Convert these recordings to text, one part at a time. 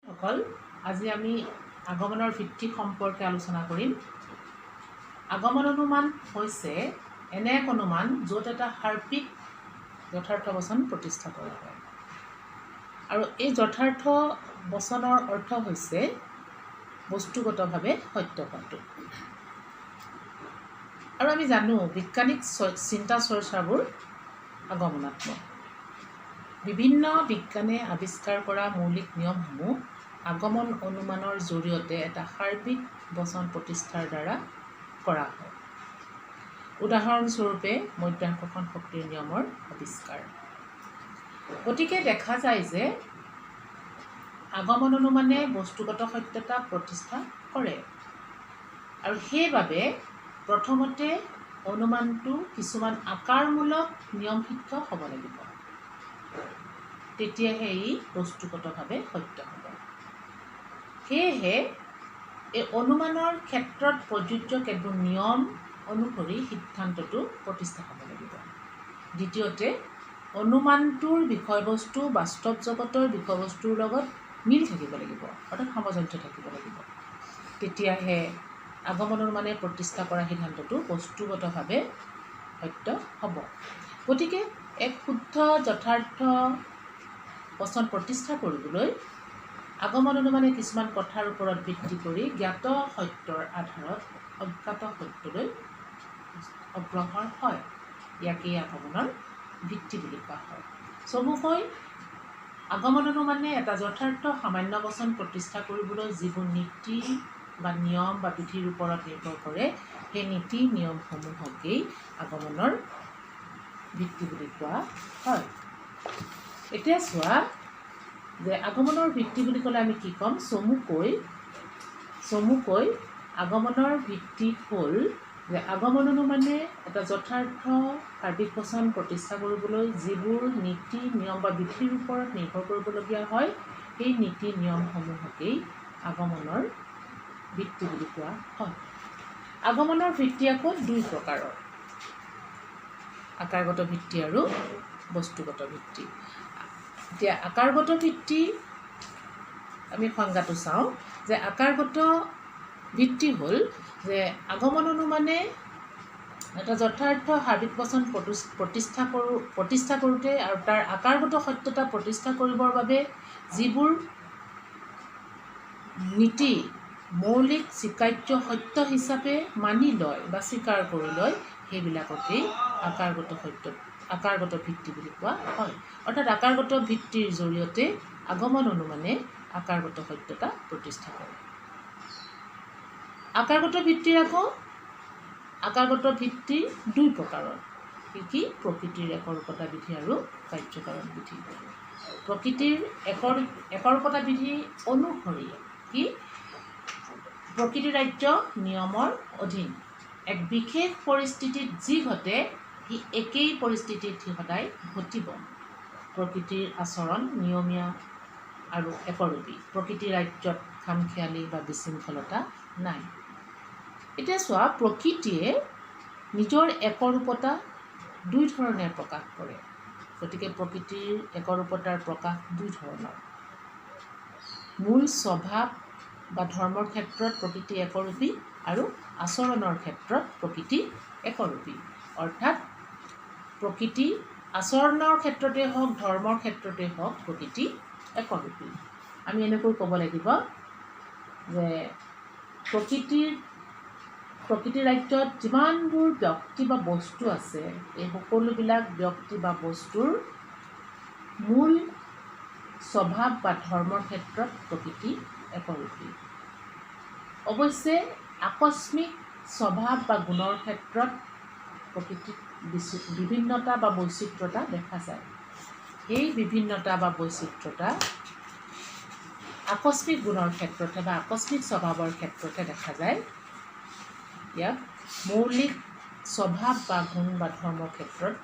সকল আজি আমি আগমনৰ ভিত্তি সম্পৰ্কে আলোচনা কৰিম। আগমন অনুমান হৈছে এনে এক অনুমান য'ত এটা সাৰ্বিক যথাৰ্থ বচন প্ৰতিষ্ঠা কৰা হয়। আৰু এই যথাৰ্থ বচনৰ অৰ্থ হৈছে বস্তুগতভাৱে সত্য হোৱাটো। আৰু আমি জানো বিজ্ঞানিক চিন্তা চৰ্চাবোৰ আগমনাত্মক। বিভিন্ন বিজ্ঞানে আৱিষ্কাৰ কৰা মৌলিক নিয়মসমূহ আগমন অনুমানৰ জৰিয়তে এটা সাৰ্বিক বচন প্ৰতিষ্ঠাৰ দ্বাৰা কৰা হয়। উদাহৰণস্বৰূপে মধ্যাকৰ্ষণ শক্তিৰ নিয়মৰ আৱিষ্কাৰ। গতিকে দেখা যায় যে আগমন অনুমানে বস্তুগত সত্যতা প্ৰতিষ্ঠা কৰে। আৰু সেইবাবে প্ৰথমতে অনুমানটো কিছুমান আকাৰমূলক নিয়মসিদ্ধ হ'ব লাগিব, তেতিয়াহে ই বস্তুগতভাৱে সত্য হ'ব। সেয়েহে এই অনুমানৰ ক্ষেত্ৰত প্ৰযোজ্য কেতবোৰ নিয়ম অনুসৰি সিদ্ধান্তটো প্ৰতিষ্ঠা হ'ব লাগিব। দ্বিতীয়তে অনুমানটোৰ বিষয়বস্তু বাস্তৱ জগতৰ বিষয়বস্তুৰ লগত মিল থাকিব লাগিব, অৰ্থাৎ সামঞ্জস্য থাকিব লাগিব। তেতিয়াহে আগমন অনুমানে প্ৰতিষ্ঠা কৰা সিদ্ধান্তটো বস্তুগতভাৱে সত্য হ'ব। গতিকে এক শুদ্ধ যথাৰ্থ বচন প্ৰতিষ্ঠা কৰিবলৈ আগমন অনুমানে কিছুমান কথাৰ ওপৰত ভিত্তি কৰি জ্ঞাত সত্যৰ আধাৰত অজ্ঞাত সত্যলৈ অগ্ৰসৰ হয়। ইয়াকেই আগমনৰ ভিত্তি বুলি কোৱা হয়। চমুকৈ আগমন অনুমানে এটা যথাৰ্থ সামান্য বচন প্ৰতিষ্ঠা কৰিবলৈ যিবোৰ নীতি বা নিয়ম বা বিধিৰ ওপৰত নিৰ্ভৰ কৰে, সেই নীতি নিয়মসমূহকেই আগমনৰ ভিত্তি বুলি কোৱা হয়। এতিয়া চোৱা যে আগমনৰ ভিত্তি বুলি ক'লে আমি কি ক'ম? চমুকৈ আগমনৰ ভিত্তি হ'ল যে আগমন অনুমানে এটা যথাৰ্থ সাৰ্বিক বচন প্ৰতিষ্ঠা কৰিবলৈ যিবোৰ নীতি নিয়ম বা বিধিৰ ওপৰত নিৰ্ভৰ কৰিবলগীয়া হয়, সেই নীতি নিয়মসমূহকেই আগমনৰ ভিত্তি বুলি কোৱা হয়। আগমনৰ ভিত্তি আকৌ দুই প্ৰকাৰৰ: আকাৰগত ভিত্তি আৰু বস্তুগত ভিত্তি। এতিয়া আকাৰগত ভিত্তি আমি সংজ্ঞাটো চাওঁ যে আকাৰগত ভিত্তি হ'ল যে আগমন অনুমানে এটা যথাৰ্থ সাৰ্বিক বচন প্ৰতিষ্ঠা কৰোঁতে আৰু তাৰ আকাৰগত সত্যতা প্ৰতিষ্ঠা কৰিবৰ বাবে যিবোৰ নীতি মৌলিক স্বীকাৰ্য সত্য হিচাপে মানি লয় বা স্বীকাৰ কৰি লয়, সেইবিলাককেই আকাৰগত ভিত্তি বুলি কোৱা হয়। অৰ্থাৎ আকাৰগত ভিত্তিৰ জৰিয়তে আগমন অনুমানে আকাৰগত সত্যতা প্ৰতিষ্ঠা কৰে। আকাৰগত ভিত্তিৰ দুই প্ৰকাৰৰ। কি? প্ৰকৃতিৰ একৰূপতা বিধি আৰু কাৰ্যকাৰণ বিধি। প্ৰকৃতিৰ একৰূপতা বিধি অনুসৰি কি? প্ৰকৃতি ৰাজ্য নিয়মৰ অধীন। এক বিশেষ পৰিস্থিতিত যি ঘটে সি একেই পৰিস্থিতিত সদায় ঘটিব। প্ৰকৃতিৰ আচৰণ নিয়মীয়া আৰু একৰূপী। প্ৰকৃতি ৰাজ্যত খামখেয়ালি বা বিশৃংখলতা নাই। এতিয়া চোৱা, প্ৰকৃতিয়ে নিজৰ একৰূপতা দুই ধৰণে প্ৰকাশ কৰে। গতিকে প্ৰকৃতিৰ একৰূপতাৰ প্ৰকাশ দুই ধৰণৰ। মূল স্বভাৱ বা ধৰ্মৰ ক্ষেত্ৰত প্ৰকৃতি একৰূপী আৰু আচৰণৰ ক্ষেত্ৰত প্ৰকৃতি একৰূপী। অৰ্থাৎ প্ৰকৃতি আচৰণৰ ক্ষেত্ৰতে হওক ধৰ্মৰ ক্ষেত্ৰতে হওক প্ৰকৃতি একৰূপী। আমি এনেকৈ ক'ব লাগিব যে প্ৰকৃতি ৰাজ্যত যিমানবোৰ ব্যক্তি বা বস্তু আছে, এই সকলোবিলাক ব্যক্তি বা বস্তুৰ মূল স্বভাৱ বা ধৰ্মৰ ক্ষেত্ৰত প্ৰকৃতি একৰূপী। অৱশ্যে আকস্মিক স্বভাৱ বা গুণৰ ক্ষেত্ৰত প্ৰকৃতিত বিভিন্নতা বা বৈচিত্ৰতা দেখা যায়। সেই বিভিন্নতা বা বৈচিত্ৰতা আকস্মিক গুণৰ ক্ষেত্ৰতে বা আকস্মিক স্বভাৱৰ ক্ষেত্ৰতে দেখা যায়। ইয়াক মৌলিক স্বভাৱ বা গুণ বা ধৰ্মৰ ক্ষেত্ৰত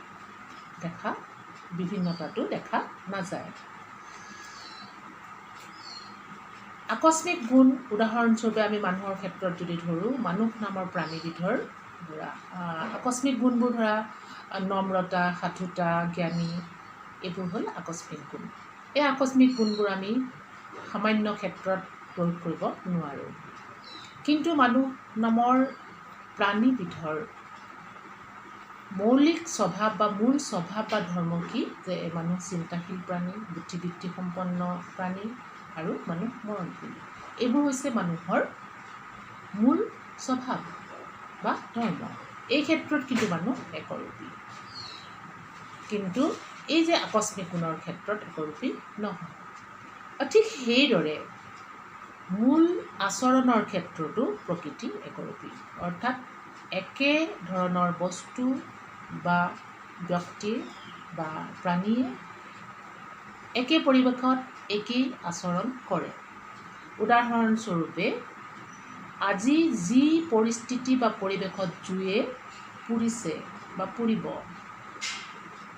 বিভিন্নতাটো দেখা নাযায়। আকস্মিক গুণ উদাহৰণস্বৰূপে আমি মানুহৰ ক্ষেত্ৰত যদি ধৰোঁ, মানুহ নামৰ প্ৰাণীবিধৰ আকস্মিক গুণবোৰ নম্ৰতা, সাধুতা, জ্ঞানী, এইবোৰ হ'ল আকস্মিক গুণ। এই আকস্মিক গুণবোৰ আমি সামান্য ক্ষেত্ৰত প্ৰয়োগ কৰিব নোৱাৰোঁ। কিন্তু মানুহ নামৰ প্ৰাণীবিধৰ মৌলিক স্বভাৱ বা মূল স্বভাৱ বা ধৰ্ম কি? যে মানুহ চিন্তাশীল প্ৰাণী, বুদ্ধিবৃত্তি সম্পন্ন প্ৰাণী আৰু মানুহ মৰণশীল। এইবোৰ হৈছে মানুহৰ মূল স্বভাৱ বা ধৰ্ম। এই ক্ষেত্ৰত কিন্তু মানুহ একৰূপী। কিন্তু এই যে আকস্মিক গুণৰ ক্ষেত্ৰত একৰূপী নহয়। ঠিক সেইদৰে মূল আচৰণৰ ক্ষেত্ৰতো প্ৰকৃতি একৰূপী। অৰ্থাৎ একে ধৰণৰ বস্তু বা ব্যক্তিৰ বা প্ৰাণীয়ে একে পৰিৱেশত একেই আচৰণ কৰে। উদাহৰণস্বৰূপে আজি যি পৰিস্থিতি বা পৰিৱেশত জুয়ে পুৰিছে বা পুৰিব,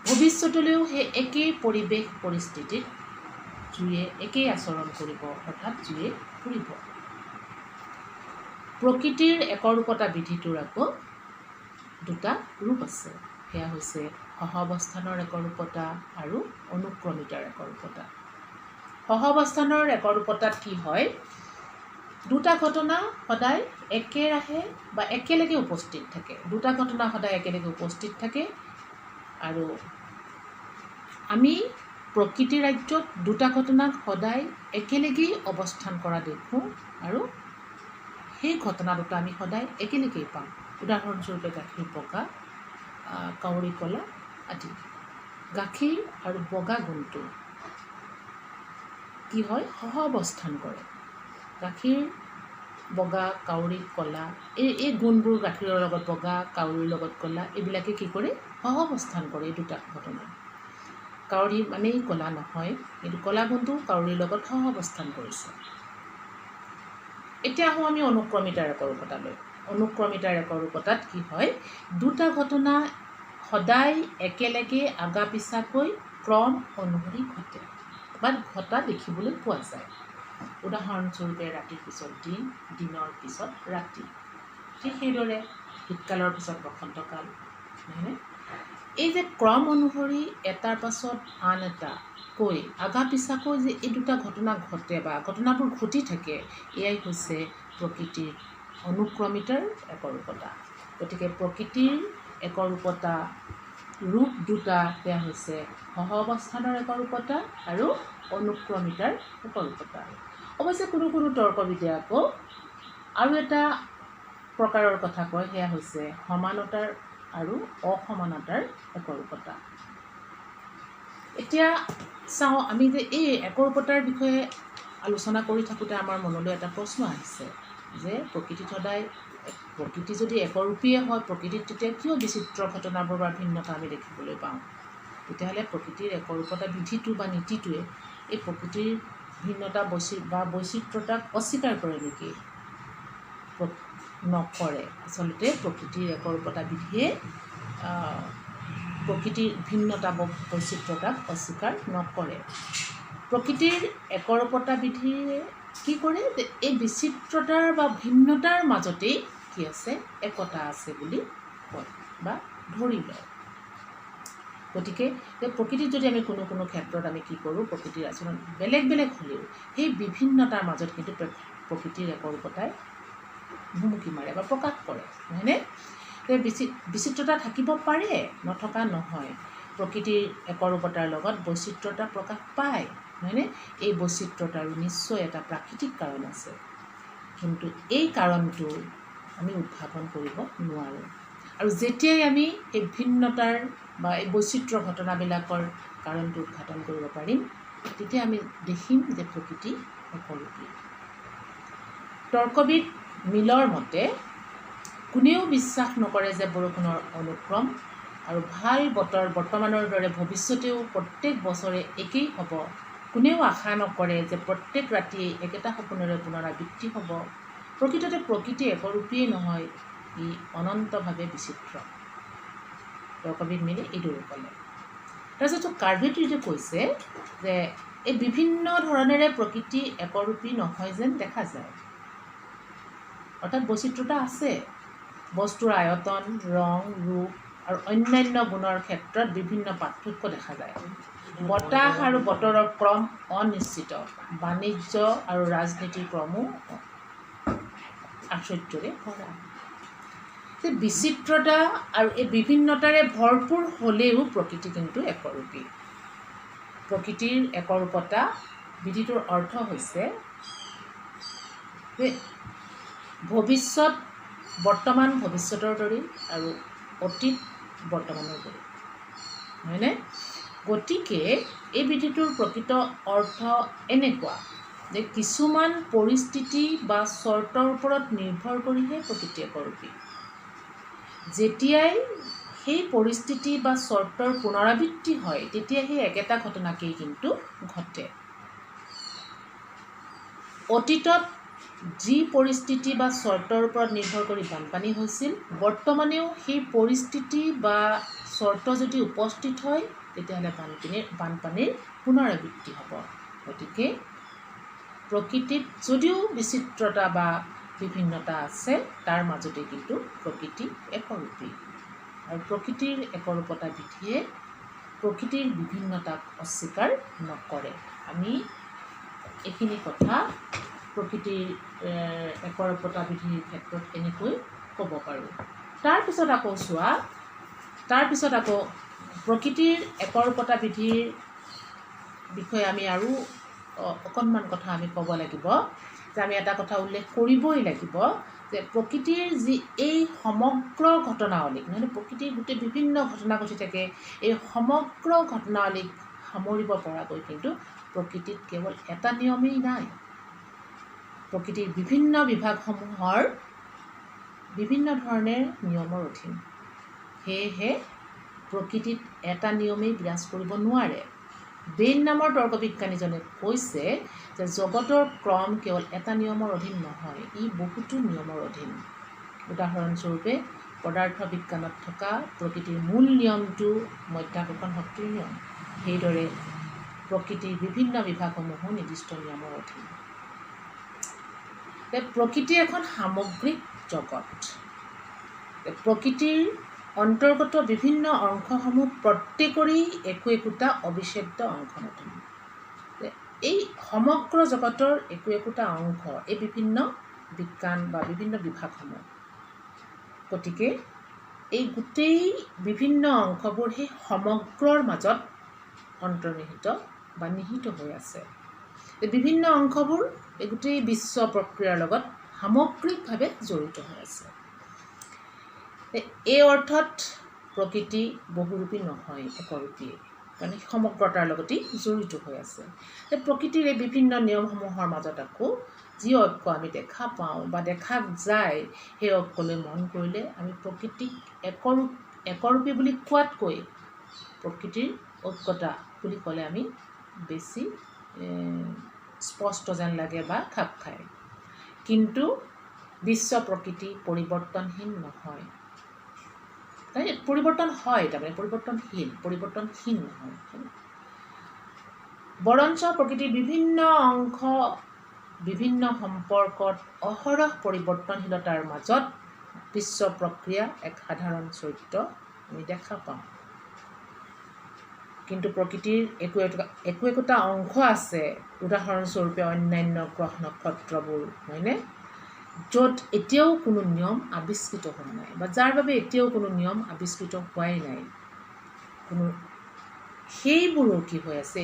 ভৱিষ্যতলৈও সেই একেই পৰিৱেশ পৰিস্থিতিত জুয়ে একেই আচৰণ কৰিব, অৰ্থাৎ জুয়ে পুৰিব। প্ৰকৃতিৰ একৰূপতা বিধিটোৰ আকৌ দুটা ৰূপ আছে। সেয়া হৈছে সহাৱস্থানৰ একৰূপতা আৰু অনুক্ৰমিতাৰ একৰূপতা। সহাৱস্থানৰ একৰূপতাত কি হয়? দুটা ঘটনা সদায় একেৰাহে বা একেলগে উপস্থিত থাকে। দুটা ঘটনা সদায় একেলগে উপস্থিত থাকে আৰু আমি প্ৰকৃতি ৰাজ্যত দুটা ঘটনাক সদায় একেলগেই অৱস্থান কৰা দেখোঁ আৰু সেই ঘটনা দুটা আমি সদায় একেলগেই পাওঁ। উদাহৰণস্বৰূপে গাখীৰ বগা, কাউৰী কলা আদি। গাখীৰ আৰু বগা গুণটো কি হয়? সহাৱস্থান কৰে। গাখীৰ বগা, কাউৰী কলা, এই গুণবোৰ গাখীৰৰ লগত বগা, কাউৰীৰ লগত কলা, এইবিলাকে কি কৰে? সহাৱস্থান কৰে এই দুটা ঘটনা। কাউৰী মানেই কলা নহয়, কিন্তু কলা গুণটো কাউৰীৰ লগত সহাৱস্থান কৰিছে। এতিয়া আহোঁ আমি অনুক্ৰমিতাৰ একৰূপতালৈ। অনুক্ৰমিতাৰ একৰূপতাত কি হয়? দুটা ঘটনা সদায় একেলগে আগা পিছাকৈ ক্ৰম অনুসৰি ঘটে বা ঘটা দেখিবলৈ পোৱা যায়। উদাহৰণস্বৰূপে ৰাতিৰ পিছত দিন, দিনৰ পিছত ৰাতি। ঠিক সেইদৰে শীতকালৰ পিছত বসন্তকাল, নহয়নে? এই যে ক্ৰম অনুসৰি এটাৰ পাছত আন এটা কৈ আগা পিছাকৈ যে এই দুটা ঘটনা ঘটে বা ঘটনাবোৰ ঘটি থাকে, এয়াই হৈছে প্ৰকৃতিৰ অনুক্ৰমিতাৰ একৰূপতা। গতিকে প্ৰকৃতিৰ একৰূপতা ৰূপ দুটা, সেয়া হৈছে সহাৱস্থানৰ একৰূপতা আৰু অনুক্ৰমিতাৰ একৰূপতা। অৱশ্যে কোনো কোনো তৰ্কবিদে আকৌ আৰু এটা প্ৰকাৰৰ কথা কয়, সেয়া হৈছে সমানতাৰ আৰু অসমানতাৰ একৰূপতা। এতিয়া চাওঁ আমি যে এই একৰূপতাৰ বিষয়ে আলোচনা কৰি থাকোঁতে আমাৰ মনলৈ এটা প্ৰশ্ন আহিছে যে প্ৰকৃতি যদি একৰূপীয়ে হয়, প্ৰকৃতিত তেতিয়া কিয় বিচিত্ৰ ঘটনাবোৰ বা ভিন্নতা আমি দেখিবলৈ পাওঁ? তেতিয়াহ'লে প্ৰকৃতিৰ একৰূপতা বিধিটো বা নীতিটোৱে এই প্ৰকৃতিৰ ভিন্নতা বা বৈচিত্ৰতাক অস্বীকাৰ কৰে নেকি? নকৰে। আচলতে প্ৰকৃতিৰ একৰূপতা বিধিয়ে প্ৰকৃতিৰ ভিন্নতা বা বৈচিত্ৰতাক অস্বীকাৰ নকৰে। প্ৰকৃতিৰ একৰূপতা বিধিয়ে কি কৰে? যে এই বিচিত্ৰতাৰ বা ভিন্নতাৰ মাজতেই কি আছে? একতা আছে বুলি কয় বা ধৰি লয়। গতিকে প্ৰকৃতিত যদি আমি কোনো কোনো ক্ষেত্ৰত আমি কি কৰোঁ? প্ৰকৃতিৰ আচৰণ বেলেগ বেলেগ হ'লেও সেই বিভিন্নতাৰ মাজত কিন্তু প্ৰকৃতিৰ একৰূপতাই ভুমুকি মাৰে বা প্ৰকাশ কৰে, নহয়নে? বিচিত্ৰতা থাকিব পাৰে, নথকা নহয়। প্ৰকৃতিৰ একৰূপতাৰ লগত বৈচিত্ৰতা প্ৰকাশ পায়, নহয়নে? এই বৈচিত্ৰতাৰো নিশ্চয় এটা প্ৰাকৃতিক কাৰণ আছে, কিন্তু এই কাৰণটো আমি উদ্ভাৱন কৰিব নোৱাৰোঁ। আৰু যেতিয়াই আমি এই ভিন্নতাৰ বা এই বৈচিত্ৰ ঘটনাবিলাকৰ কাৰণটো উদ্ঘাটন কৰিব পাৰিম, তেতিয়া আমি দেখিম যে প্ৰকৃতি একৰূপী। তৰ্কবিদ মিলৰ মতে কোনেও বিশ্বাস নকৰে যে বৰষুণৰ অনুক্ৰম আৰু ভাল বতৰ বৰ্তমানৰ দৰে ভৱিষ্যতেও প্ৰত্যেক বছৰে একেই হ'ব। কোনেও আশা নকৰে যে প্ৰত্যেক ৰাতিয়েই একেটা সপোনেৰে পুনৰাবৃত্তি হ'ব। প্ৰকৃততে প্ৰকৃতি একৰূপীয়েই নহয়, ই অনন্তভাৱে বিচিত্ৰ। তৰ্কবিদ মিলে এইদৰে ক'লে। তাৰপিছত কাৰ্ভেট্ৰিজে কৈছে যে এই বিভিন্ন ধৰণেৰে প্ৰকৃতি একৰূপী নহয় যেন দেখা যায়। অৰ্থাৎ বৈচিত্ৰতা আছে। বস্তুৰ আয়তন, ৰং, ৰূপ আৰু অন্যান্য গুণৰ ক্ষেত্ৰত বিভিন্ন পাৰ্থক্য দেখা যায়। বতাহ আৰু বতৰৰ ক্ৰম অনিশ্চিত, বাণিজ্য আৰু ৰাজনীতিৰ ক্ৰমো আশ্চৰ্যৰে ভৰা। বিচিত্ৰতা আৰু এই বিভিন্নতাৰে ভৰপূৰ হ'লেও প্ৰকৃতি কিন্তু একৰূপী। প্ৰকৃতিৰ একৰূপতা বিধিটোৰ অৰ্থ হৈছে যে ভৱিষ্যত বৰ্তমান ভৱিষ্যতৰ দৰেই আৰু অতীত বৰ্তমানৰ দৰেই, হয়নে? গতিকে এই বিধিটোৰ প্ৰকৃত অৰ্থ এনেকুৱা যে কিছুমান পৰিস্থিতি বা চৰ্তৰ ওপৰত নিৰ্ভৰ কৰিহে প্ৰকৃতি একৰূপী। যেতিয়াই সেই পৰিস্থিতি বা চৰ্তৰ পুনৰাবৃত্তি হয় তেতিয়া সেই একেটা ঘটনাকেই কিন্তু ঘটে। অতীতত যি পৰিস্থিতি বা চৰ্তৰ ওপৰত নিৰ্ভৰ কৰি বানপানী হৈছিল, বৰ্তমানেও সেই পৰিস্থিতি বা চৰ্ত যদি উপস্থিত হয় তেতিয়াহ'লে বানপানীৰ পুনৰাবৃত্তি হ'ব। গতিকে প্ৰকৃতিত যদিও বিচিত্ৰতা বা বিভিন্নতা আছে, তাৰ মাজতে কিন্তু প্ৰকৃতি একৰূপী। আৰু প্ৰকৃতিৰ একৰূপতা বিধিয়ে প্ৰকৃতিৰ বিভিন্নতাক অস্বীকাৰ নকৰে। আমি এইখিনি কথা প্ৰকৃতিৰ একৰূপতা বিধিৰ ক্ষেত্ৰত এনেকৈ ক'ব পাৰোঁ। তাৰপিছত আকৌ প্ৰকৃতিৰ একৰূপতা বিধিৰ বিষয়ে আমি আৰু অকণমান কথা আমি ক'ব লাগিব, যে আমি এটা কথা উল্লেখ কৰিবই লাগিব যে প্ৰকৃতিৰ যি এই সমগ্ৰ ঘটনাৱলীক, নহ'লে প্ৰকৃতিৰ গোটেই বিভিন্ন ঘটনা ঘটি থাকে, এই সমগ্ৰ ঘটনাৱলীক সামৰিব পৰাকৈ কিন্তু প্ৰকৃতিত কেৱল এটা নিয়মেই নাই। প্ৰকৃতিৰ বিভিন্ন বিভাগসমূহৰ বিভিন্ন ধৰণে নিয়মৰ অধীন। সেয়েহে প্ৰকৃতিত এটা নিয়মেই বিৰাজ কৰিব নোৱাৰে। বেইন নামৰ তৰ্কবিজ্ঞানীজনে কৈছে যে জগতৰ ক্ৰম কেৱল এটা নিয়মৰ অধীন নহয়, ই বহুতো নিয়মৰ অধীন। উদাহৰণস্বৰূপে পদাৰ্থ বিজ্ঞানত থকা প্ৰকৃতিৰ মূল নিয়মটো মধ্যাকৰ্ষণ শক্তিৰ নিয়ম। সেইদৰে প্ৰকৃতিৰ বিভিন্ন বিভাগসমূহো নিৰ্দিষ্ট নিয়মৰ অধীন। প্ৰকৃতি এখন সামগ্ৰিক জগত। প্ৰকৃতিৰ অন্তৰ্গত বিভিন্ন অংশসমূহ প্ৰত্যেকৰে একো একোটা অবিচ্ছেদ্য অংশ নতুন। এই সমগ্ৰ জগতৰ একো একোটা অংশ এই বিভিন্ন বিজ্ঞান বা বিভিন্ন বিভাগসমূহ। গতিকে এই গোটেই বিভিন্ন অংশবোৰ সেই সমগ্ৰৰ মাজত অন্তৰ্নিহিত বা নিহিত হৈ আছে। এই বিভিন্ন অংশবোৰ এই গোটেই বিশ্ব প্ৰক্ৰিয়াৰ লগত সামগ্ৰিকভাৱে জড়িত হৈ আছে। এই অৰ্থত প্ৰকৃতি বহুৰূপী নহয়, একৰূপী, কাৰণ সমগ্ৰতাৰ লগতেই জড়িত হৈ আছে। প্ৰকৃতিৰ এই বিভিন্ন নিয়মসমূহৰ মাজত আকৌ যি ঐক্য আমি দেখা পাওঁ বা দেখা যায়, সেই ঐক্যলৈ মন কৰিলে আমি প্ৰকৃতিক একৰূপী বুলি কোৱাতকৈ প্ৰকৃতিৰ ঐক্যতা বুলি ক'লে আমি বেছি স্পষ্ট যেন লাগে বা খাপ খায়। কিন্তু বিশ্ব প্ৰকৃতি পৰিৱৰ্তনহীন নহয়। পৰিৱৰ্তন হয়, তাৰমানে পৰিৱৰ্তনহীন নহয়। বৰঞ্চ প্ৰকৃতিৰ বিভিন্ন অংশ বিভিন্ন সম্পৰ্কত অহৰহ পৰিৱৰ্তনশীলতাৰ মাজত বিশ্ব প্ৰক্ৰিয়া এক সাধাৰণ চৰিত্ৰ আমি দেখা পাওঁ। কিন্তু প্ৰকৃতিৰ একো একোটা অংশ আছে, উদাহৰণস্বৰূপে অন্যান্য গ্ৰহ নক্ষত্ৰবোৰ, হয়নে, য'ত এতিয়াও কোনো নিয়ম আৱিষ্কৃত হোৱা নাই বা যাৰ বাবে এতিয়াও কোনো নিয়ম আৱিষ্কৃত হোৱাই নাই। সেইবোৰো কি হৈ আছে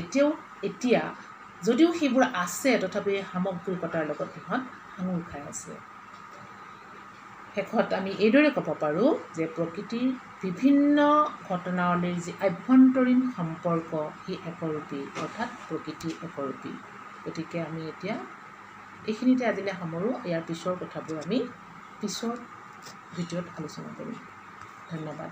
এতিয়া যদিও সেইবোৰ আছে, তথাপি সামগ্ৰিকতাৰ লগত সিহঁত সাঙুৰ খাই আছে। শেষত আমি এইদৰে ক'ব পাৰোঁ যে প্ৰকৃতিৰ বিভিন্ন ঘটনাৱলীৰ যি আভ্যন্তৰীণ সম্পৰ্ক সি একৰূপী, অৰ্থাৎ প্ৰকৃতি একৰূপী। গতিকে আমি এতিয়া এইখিনিতে আজিলৈ সামৰোঁ। ইয়াৰ পিছৰ কথাবোৰ আমি পিছৰ ভিডিঅ'ত আলোচনা কৰিম। ধন্যবাদ।